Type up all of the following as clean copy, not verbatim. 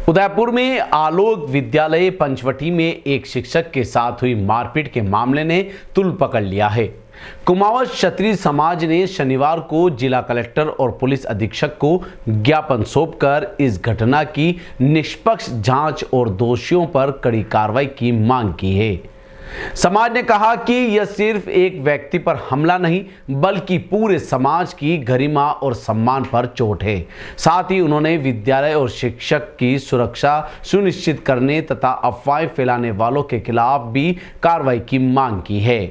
उदयपुर में आलोक विद्यालय पंचवटी में एक शिक्षक के साथ हुई मारपीट के मामले ने तूल पकड़ लिया है। कुमावत क्षत्रिय समाज ने शनिवार को जिला कलेक्टर और पुलिस अधीक्षक को ज्ञापन सौंपकर इस घटना की निष्पक्ष जांच और दोषियों पर कड़ी कार्रवाई की मांग की है। समाज ने कहा कि यह सिर्फ एक व्यक्ति पर हमला नहीं बल्कि पूरे समाज की गरिमा और सम्मान पर चोट है। साथ ही उन्होंने विद्यालय और शिक्षक की सुरक्षा सुनिश्चित करने तथा अफवाहें फैलाने वालों के खिलाफ भी कार्रवाई की मांग की है।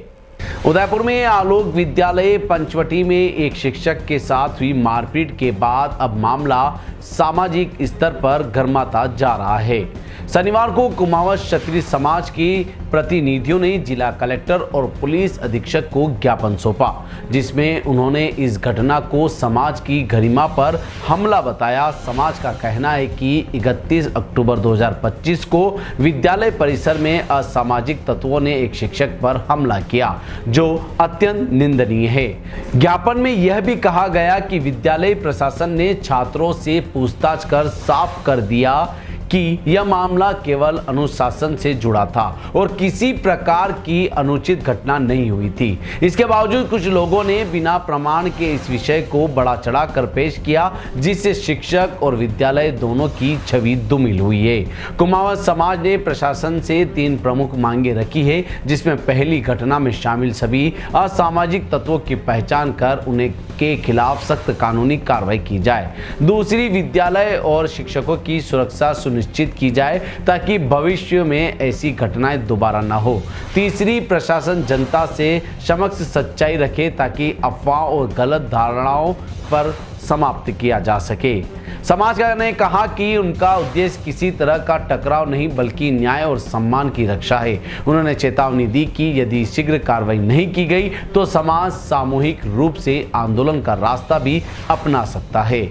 उदयपुर में आलोक विद्यालय पंचवटी में एक शिक्षक के साथ हुई मारपीट के बाद अब मामला सामाजिक स्तर पर गर्माता जा रहा है। शनिवार को कुमावत क्षत्रिय समाज के प्रतिनिधियों ने जिला कलेक्टर और पुलिस अधीक्षक को ज्ञापन सौंपा, जिसमें उन्होंने इस घटना को समाज की गरिमा पर हमला बताया। समाज का कहना है कि 31 अक्टूबर 2025 को विद्यालय परिसर में असामाजिक तत्वों ने एक शिक्षक पर हमला किया, जो अत्यंत निंदनीय है। ज्ञापन में यह भी कहा गया कि विद्यालय प्रशासन ने छात्रों से पूछताछ कर साफ कर दिया कि यह मामला केवल अनुशासन से जुड़ा था और किसी प्रकार की अनुचित घटना नहीं हुई थी। इसके बावजूद कुछ लोगों ने बिना प्रमाण के इस विषय को बढ़ा चढ़ाकर पेश किया, जिससे शिक्षक और विद्यालय दोनों की छवि धूमिल हुई है। कुमावत समाज ने प्रशासन से 3 प्रमुख मांगे रखी है, जिसमें पहली घटना में शामिल सभी असामाजिक तत्वों की पहचान कर उन्हें के खिलाफ सख्त कानूनी कार्रवाई की जाए। दूसरी, विद्यालय और शिक्षकों की सुरक्षा सुनिश्चित की जाए ताकि भविष्य में ऐसी घटनाएं दोबारा न हो। तीसरी, प्रशासन जनता से समक्ष सच्चाई रखे ताकि अफवाह और गलत धारणाओं पर समाप्त किया जा सके। समाज ने कहा कि उनका उद्देश्य किसी तरह का टकराव नहीं बल्कि न्याय और सम्मान की रक्षा है। उन्होंने चेतावनी दी कि यदि शीघ्र कार्रवाई नहीं की गई तो समाज सामूहिक रूप से आंदोलन का रास्ता भी अपना सकता है।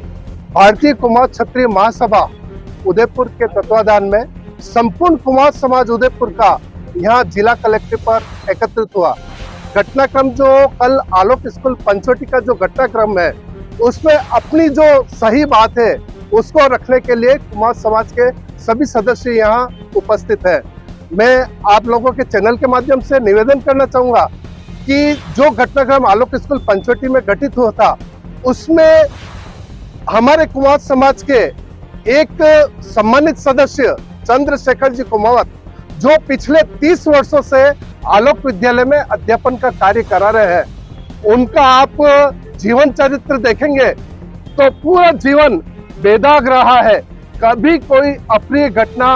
भारतीय कुमावत क्षत्रिय महासभा उदयपुर के तत्वाधान में संपूर्ण कुमावत समाज उदयपुर का यहाँ जिला कलेक्टर पर एकत्रित हुआ। घटनाक्रम जो कल आलोक स्कूल पंचवटी का जो घटनाक्रम है उसमें अपनी जो सही बात है उसको रखने के लिए कुमावत समाज के सभी सदस्य यहाँ उपस्थित हैं। मैं आप लोगों के चैनल के माध्यम से निवेदन करना चाहूँगा कि जो घटनाक्रम आलोक स्कूल पंचवटी में घटित हुआ था उसमें हमारे कुमावत समाज के एक सम्मानित सदस्य चंद्रशेखर जी कुमावत, जो पिछले 30 वर्षों से आलोक विद्यालय में अध्यापन का कार्य करा रहे हैं, उनका आप जीवन चरित्र देखेंगे तो पूरा जीवन बेदाग रहा है। कभी कोई अप्रिय घटना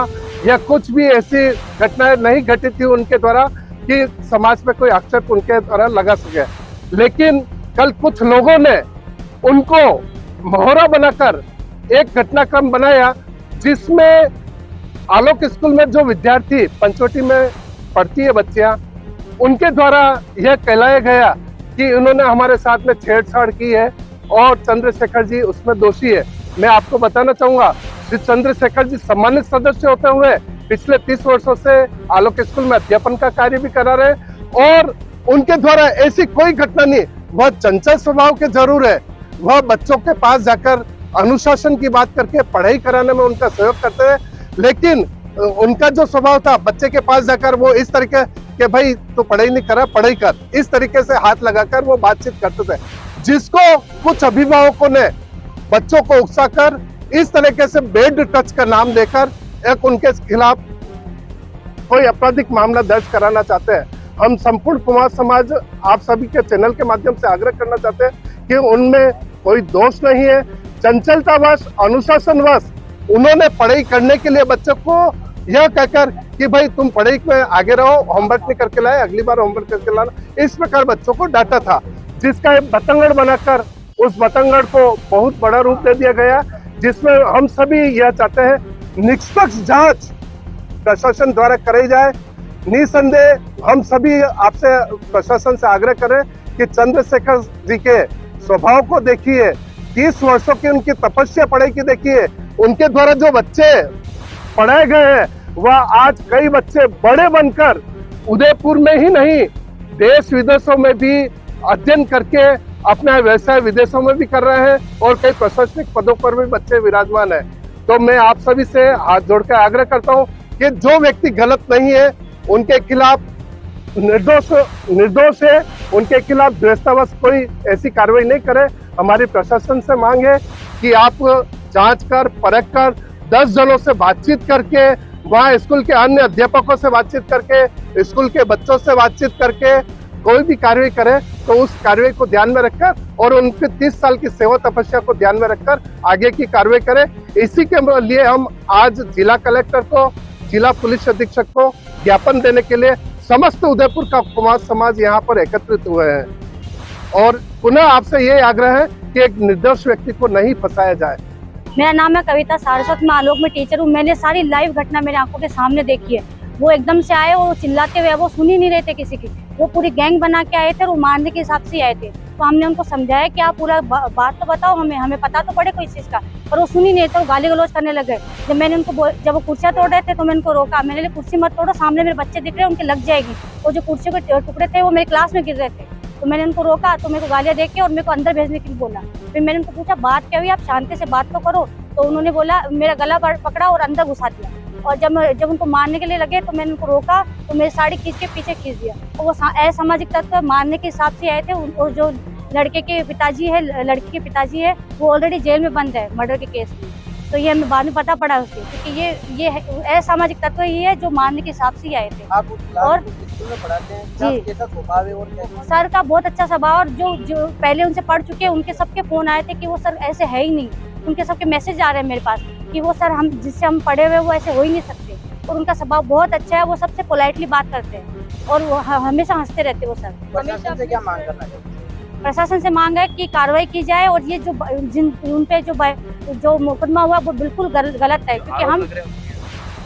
या कुछ भी ऐसी घटनाएं नहीं घटित थी उनके द्वारा कि समाज में कोई आक्षेप उनके द्वारा लगा सके। लेकिन कल कुछ लोगों ने उनको मोहरा बनाकर एक घटनाक्रम बनाया जिसमें आलोक स्कूल में जो विद्यार्थी पंचवटी में पढ़ती है बच्चियां, उनके द्वारा यह कहलाया गया कि उन्होंने हमारे साथ में छेड़छाड़ की है और चंद्रशेखर जी उसमें दोषी है। मैं आपको बताना चाहूंगा कि चंद्रशेखर जी सम्मानित सदस्य होते हुए पिछले 30 वर्षों से आलोक स्कूल में अध्यापन का कार्य भी करा रहे और उनके द्वारा ऐसी कोई घटना नहीं। वह चंचल स्वभाव के जरूर है, वह बच्चों के पास जाकर अनुशासन की बात करके पढ़ाई कराने में उनका सहयोग करते हैं, लेकिन उनका जो स्वभाव था बच्चे के पास जाकर वो इस तरीके कि भाई तो पढ़ाई नहीं करा, पढ़ाई कर, इस तरीके से हाथ लगाकर वो बातचीत करते थे, जिसको कुछ अभिभावकों ने बच्चों को उकसाकर इस तरीके से बेड टच का नाम देकर एक उनके खिलाफ कोई आपराधिक मामला दर्ज कराना चाहते हैं। हम संपूर्ण कुमावत समाज आप सभी के चैनल के माध्यम से आग्रह करना चाहते हैं कि उनमें कोई दोष नहीं है। चंचलतावश, अनुशासनवश उन्होंने पढ़ाई करने के लिए बच्चों को यह कहकर कि भाई तुम पढ़ाई में आगे रहो, होमवर्क नहीं करके लाए, अगली बार होमवर्क करके लाना, इस प्रकार बच्चों को डांटा था, जिसका एक बतंगड़ बनाकर उस बतंगड़ को बहुत बड़ा रूप दे दिया गया, जिसमें हम सभी यह चाहते हैं निष्पक्ष जांच प्रशासन द्वारा कराई जाए। निसंदेह हम सभी आपसे प्रशासन से आग्रह करें कि चंद्रशेखर जी के स्वभाव को देखिए, 30 वर्षों की उनकी तपस्या पढ़ाई की देखिए, उनके द्वारा जो बच्चे पढ़ाए गए हैं वह आज कई बच्चे बड़े बनकर उदयपुर में ही नहीं देश विदेशों में भी अध्ययन करके अपना व्यवसाय विदेशों में भी कर रहे हैं और कई प्रशासनिक पदों पर भी बच्चे विराजमान हैं। तो मैं आप सभी से हाथ जोड़कर आग्रह करता हूं कि जो व्यक्ति गलत नहीं है उनके खिलाफ निर्दोष है, उनके खिलाफ द्वेषतावश कोई ऐसी कार्रवाई नहीं करे। हमारी प्रशासन से मांग है कि आप जांच कर परख कर 10 जनों से बातचीत करके, वहाँ स्कूल के अन्य अध्यापकों से बातचीत करके, स्कूल के बच्चों से बातचीत करके कोई भी कार्रवाई करे तो उस कार्रवाई को ध्यान में रखकर और उनके 30 साल की सेवा तपस्या को ध्यान में रखकर आगे की कार्रवाई करें। इसी के लिए हम आज जिला कलेक्टर को, जिला पुलिस अधीक्षक को ज्ञापन देने के लिए समस्त उदयपुर का कुमार समाज यहाँ पर एकत्रित हुए हैं और पुनः आपसे ये आग्रह है कि एक निर्दोष व्यक्ति को नहीं फंसाया जाए। मेरा नाम है कविता, सारस्वत में आलोक में टीचर हूँ। मैंने सारी लाइव घटना मेरे आंखों के सामने देखी है। वो एकदम से आए और चिल्लाते हुए, वो सुन ही नहीं रहे थे किसी की। वो पूरी गैंग बना के आए थे और वो मारने के हिसाब से आए थे। तो हमने उनको समझाया कि आप पूरा बात तो बताओ, हमें पता तो पड़े कोई चीज़ का, पर वो सुन ही नहीं थे। वो गाली गलौज करने लगे। जब वो कुर्सियाँ तोड़ रहे थे तो मैंने उनको रोका। मैंने बोला कुर्सी मत तोड़ो, सामने मेरे बच्चे दिख रहे हैं, उनके लग जाएगी। और जो कुर्सियों के टुकड़े थे वो मेरी क्लास में गिर रहे थे। तो मैंने उनको रोका तो मेरे को गालियाँ देख के और मेरे को अंदर भेजने के लिए बोला। फिर मैंने उनको पूछा बात क्या हुई, आप शांति से बात तो करो। तो उन्होंने बोला, मेरा गला पकड़ा और अंदर घुसा दिया। और जब उनको मारने के लिए लगे तो मैंने उनको रोका तो मेरी साड़ी खींच के पीछे खींच दिया। तो वो असामाजिक तत्व मारने के हिसाब से आए थे। और जो लड़के के पिताजी है, लड़की के पिताजी है, वो ऑलरेडी जेल में बंद है मर्डर के केस में। तो ये हमें बाद में पता पड़ा उससे, क्योंकि ये असामाजिक तत्व ही है जो मारने के हिसाब से ही आए थे। आप उस और स्कूल में पढ़ाते हैं, जी, कैसा स्वभाव है और क्या? सर का बहुत अच्छा स्वभाव। और जो पहले उनसे पढ़ चुके हैं उनके सबके फोन आए थे कि वो सर ऐसे है ही नहीं। उनके सबके मैसेज आ रहे हैं मेरे पास कि वो सर हम जिससे हम पढ़े हुए वो ऐसे हो ही नहीं सकते। और उनका स्वभाव बहुत अच्छा है। वो सबसे पोलाइटली बात करते हैं और वो हमेशा हंसते रहते हैं। वो सर प्रशासन से क्या मांग करना चाहिए? प्रशासन से मांग है कि कार्रवाई की जाए और ये जो उन पे जो मुकदमा हुआ वो बिल्कुल गलत है, क्योंकि हम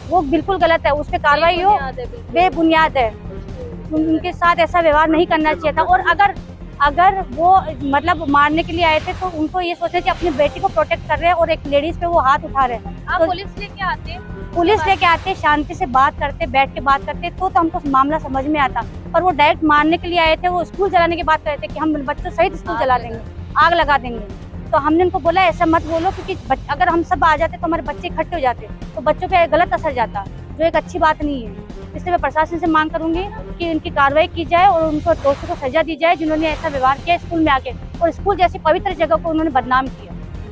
वो बिल्कुल गलत है। उस पर कार्रवाई हो, बेबुनियाद है। उनके साथ ऐसा व्यवहार नहीं करना चाहिए था। और अगर वो मतलब मारने के लिए आए थे तो उनको ये सोचे कि अपनी बेटी को प्रोटेक्ट कर रहे हैं और एक लेडीज पे वो हाथ उठा रहे हैं। आप तो पुलिस लेके आते, शांति से बात करते, बैठ के बात करते तो हमको मामला समझ में आता। पर वो डायरेक्ट मारने के लिए आए थे। वो स्कूल जलाने की बात कर रहे थे कि हम बच्चों सहित स्कूल जला देंगे, आग लगा देंगे। तो हमने उनको बोला ऐसा मत बोलो, क्योंकि अगर हम सब आ जाते तो हमारे बच्चे इकट्ठे हो जाते तो बच्चों पे गलत असर जाता, जो एक अच्छी बात नहीं है। इसलिए मैं प्रशासन से मांग करूंगी कि इनकी कार्रवाई की जाए और उनको दोषियों को सजा दी जाए जिन्होंने ऐसा व्यवहार किया स्कूल में आके, और स्कूल जैसी पवित्र जगह को उन्होंने बदनाम किया।